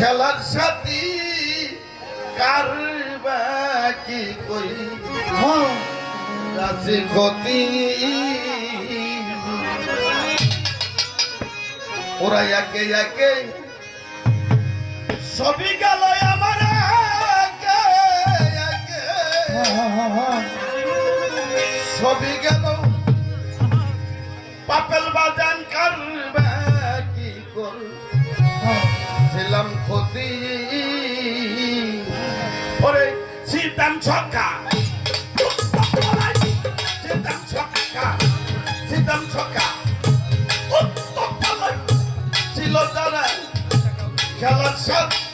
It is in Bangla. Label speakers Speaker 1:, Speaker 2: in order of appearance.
Speaker 1: খেলার সাথী কারবা কি কই রাশি ক্ষতি ওরা একে একে সবই গেল আমার সবই গেল পাপেল বাজান কারবা কি করছিলাম ক্ষতি ওরে সিতাম ছক্কা সিতাম ছক্কা সিতাম ছক্কা ছিল যারা খেলার সাথে